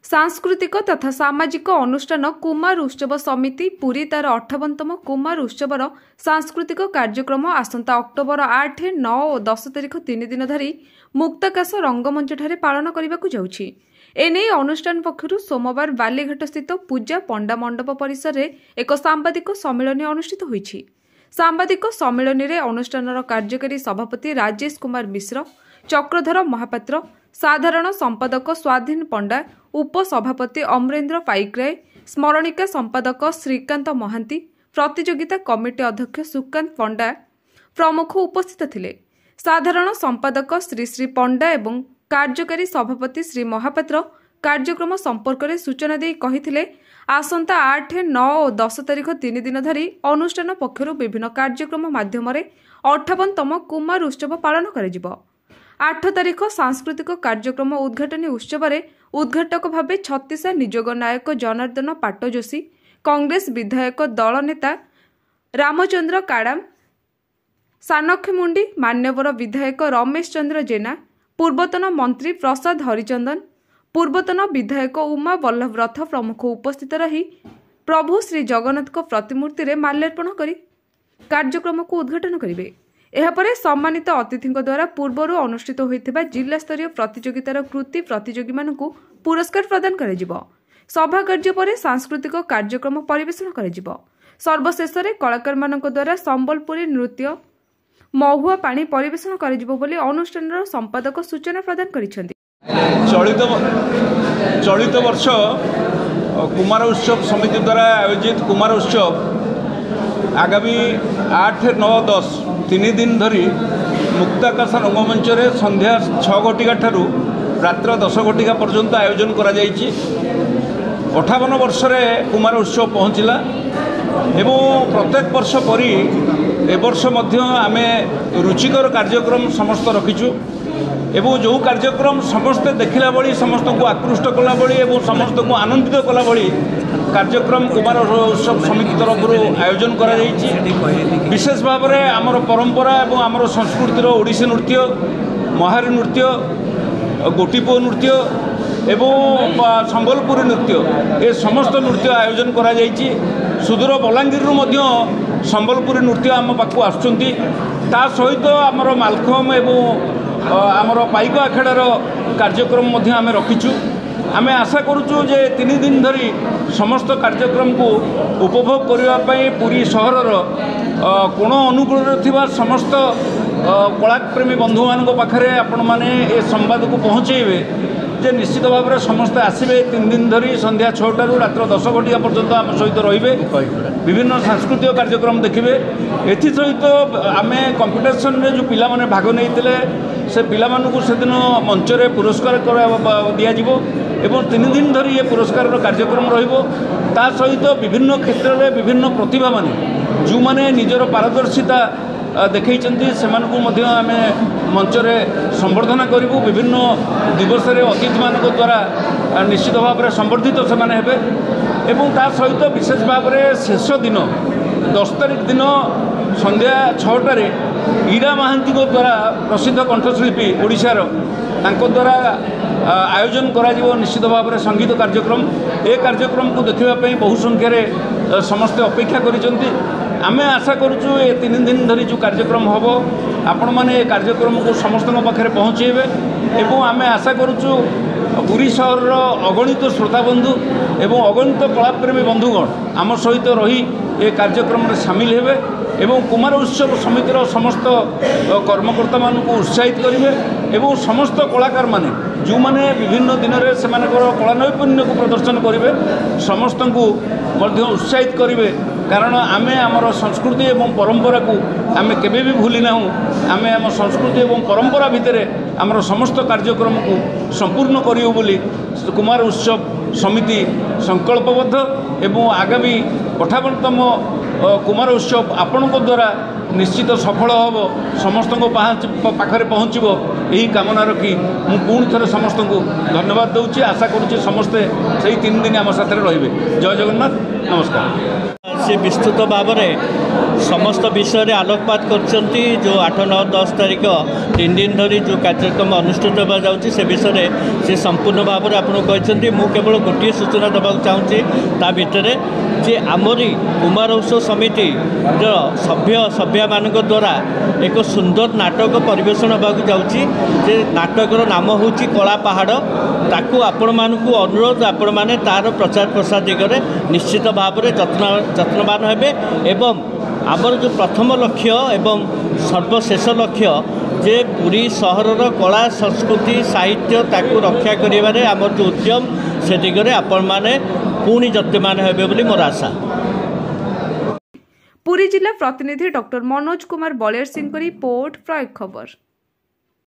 सांस्कृतिक तथा सामाजिक अनुष्ठान कुमार उत्सव समिति पुरी तार 58तम कुमार उत्सवर सांस्कृतिक कार्यक्रम आसंता अक्टोबर 8, 9 और 10 तारिख 3 दिन धरी मुक्ताकाश रंगमंच ठारे पालन करने जाउछि। एने अनुष्ठान पक्षरु सोमवार बालीघाट स्थित पूजा पंडा मंडप परिसर में एक सांबादिक सम्मेलन अनुष्ठित होइछि। सांबादिक सम्मेलन में अनुष्ठान कार्यकारी सभापति राजेश कुमार मिश्र, चक्रधर महापात्र, साधारण संपादक स्वाधीन पंडा, उपसभापति अमरेन्द्र पाइकराय, स्मरणिका संपादक श्रीकांत महांती, प्रतियोगिता कमिटी अध्यक्ष सुकांत पंडा प्रमुख उपस्थित थिले। साधारण संपादक श्री श्री पंडा एवं कार्यकारी सभापति श्री महापात्र कार्यक्रम संपर्क में सूचना दे कहिथिले आसंता 8, 9 और 10 तारिख 3 दिन धरी अनुष्ठान पक्षरु विभिन्न कार्यक्रम माध्यम 58तम कुमार उत्सव पालन करा। 8 तारिख सांस्कृतिक कार्यक्रम उद्घाटनी उत्सव में उद्घाटक भाव छत्तीसा निजोग नायक जनार्दन पाट्टजोशी, कांग्रेस विधायक दल नेता रामचंद्र काडाम, सानखेमुंडी मान्यवर विधायक रमेश चंद्र जेना, पूर्वतन मंत्री प्रसाद हरिचंदन, पूर्वतन विधायक उमा वल्लभ रथ प्रमुख उपस्थित रही प्रभु श्री जगन्नाथ प्रतिमूर्ति रे माल्यार्पण करी कार्यक्रम को उद्घाटन करेंगे। एहापरे सम्मानित अतिथि द्वारा पूर्वर अनुष्ठित होइथिबा जिला स्तरीय प्रतियोगितार कृति प्रतियोगी मानकु पुरस्कार प्रदान करा। सभा कार्य पर सांस्कृतिक कार्यक्रम परिवेषण करा। सर्वशेष कलाकार मानक द्वारा संबलपुरी नृत्य महुआ पानी परिवेषण करा बोली अनुष्ठान संपादक सूचना प्रदान करिसेंति। चलित वर्ष कुमार उत्सव समिति द्वारा आयोजित कुमार उत्सव आगामी 8, 9, 10 3 दिन धरी मुक्ताकाश रंगमंच रे संध्या 6 घटिका ठारू रात्र 10 घटिका पर्यंत आयोजन करा जायछि। 58 वर्ष रे कुमार उत्सव पहुँचला एवं प्रत्येक वर्ष परी ए वर्ष मध्य आमे रुचिकर कार्यक्रम समस्त रखिछु एवं जो कार्यक्रम समस्ते देखला बड़ी समस्त को आकृष्ट कला बड़ी एवं समस्त को आनंदित कला बड़ी कार्यक्रम कुमार उत्सव समिति तरफ आयोजन करा जायछि। विशेष भाव में आमर परंपरा एवं आमर संस्कृतिर ओडिसी नृत्य, महारी नृत्य, गोटीपुओ नृत्य एवं संबलपुरी नृत्य ए समस्त नृत्य आयोजन करा जायछि। सुदूर बलांगीर संबलपुरी नृत्य आम पाखु आसुचंती। ता सहित आमर मालखम एवं आमर पाइक आखेड़ार कार्यक्रम आम रखीचु। आम आशा करुचु जे 3 दिन धरी समस्त कार्यक्रम को उपभोग करने पुरी सहरर कोण अनुकूल थिबा समस्त कलाप्रेमी बंधु मान पाखरे आपण माने ए संवाद को पहुँचेबे जे निश्चित भाव में समस्ते आसबे। 3 दिन धरी संध्या 6 टारू रात्र 10 घटिका पर्यंत आम सहित रहिबे, विभिन्न सांस्कृतिक कार्यक्रम देखिबे। एथि सहित आम कंपिटिशन रे जो पिला माने भाग नैतिले से पिला मानकु सेदिन मंच रे पुरस्कार दिया जिवो एवं 3 दिन धरी ये पुरस्कार कार्यक्रम रहिबो। ता सहित विभिन्न क्षेत्र में विभिन्न प्रतिभा माने जो माने निजर पारदर्शिता देखैचंती सेमानकु मध्य आमे मंच रे संवर्धना करिवु। विभिन्न दिवस रे अतिथि मानक द्वारा निश्चित भाव में संवर्धित से माने हेबे एवं ता सहित विशेष भाव में शेष दिन 10 तारिख दिन संध्या 6 टारे ईरा महांती द्वारा प्रसिद्ध कंठशिल्पी ओडिशार तांको द्वारा आयोजन करा जिवो निश्चित भाव में संगीत कार्यक्रम। ए कार्यक्रम को देखिबा बहु संख्यार समस्ते अपेक्षा करिसंती। आमे आशा करुचु ए 3 दिन धरी जो कार्यक्रम हम आपण मैंने कार्यक्रम को समस्त पाखे पहुँचेबे एवं आमे आशा करुचु पुरी सहर अगणित श्रोताबंधु एवं अगणित कलाप्रेमी बंधुगण आम सहित रही ए कार्यक्रम में सामिल हेबे एवं कुमार उत्सव समितिर समस्त कर्मकर्ता मान को उत्साहित करेंगे एवं समस्त कलाकार माने जो माने विभिन्न दिन में से कला नैपुण्य को प्रदर्शन करेंगे समस्त को उत्साहित करेंगे। कारण आमे आमर संस्कृति एवं परंपरा को आमे केबे भी भूली ना। आमे आम संस्कृति एवं परंपरा भितर आमर समस्त कार्यक्रम को संपूर्ण करियो बोली कुमार उत्सव समिति संकल्पबद्ध एवं आगामी 58तम कुमार उत्सव आपण द्वारा निश्चित सफल हम समस्त पाखरे पहुँचो यही कामना रखी मु पुणी थे समस्त को धन्यवाद दूची। आशा करुच्ची समस्ते से 3 दिन आम साथ रे। जय जगन्नाथ, नमस्कार। से विस्तृत भाव में समस्त विषय आलोकपात करछंती जो 8, 9, 10 तारीख 3 दिन धरी जो कार्यक्रम अनुष्ठित होगा जाउची से विषय से संपूर्ण भाव में आपको कहते मु केवल गोटे सूचना देवा चाहूँगी ता भितर जे आमरी कुमार उत्सव समिति जो सभ्या मान द्वारा एक सुंदर नाटक परिवेषण होगा जाउची जे नाटकर नाम हूँ कला पहाड़ ताकू आपण मानकू अनुरोध आपण माने तार प्रचार प्रसार दिगरे निश्चित भाव में जत्नवान हेबे एवं आमर जो प्रथम लक्ष्य एवं सर्वशेष लक्ष्य जे पुरी सहरर कला संस्कृति साहित्य ताकू रक्षा करिबारे आमर जो उद्यम से दिगरे आपण माने पुणी जत्नवान हेबे बोली मोर आशा। पुरी जिला प्रतिनिधि डॉक्टर मनोज कुमार बलियार सिंह रिपोर्ट प्रयोग खबर।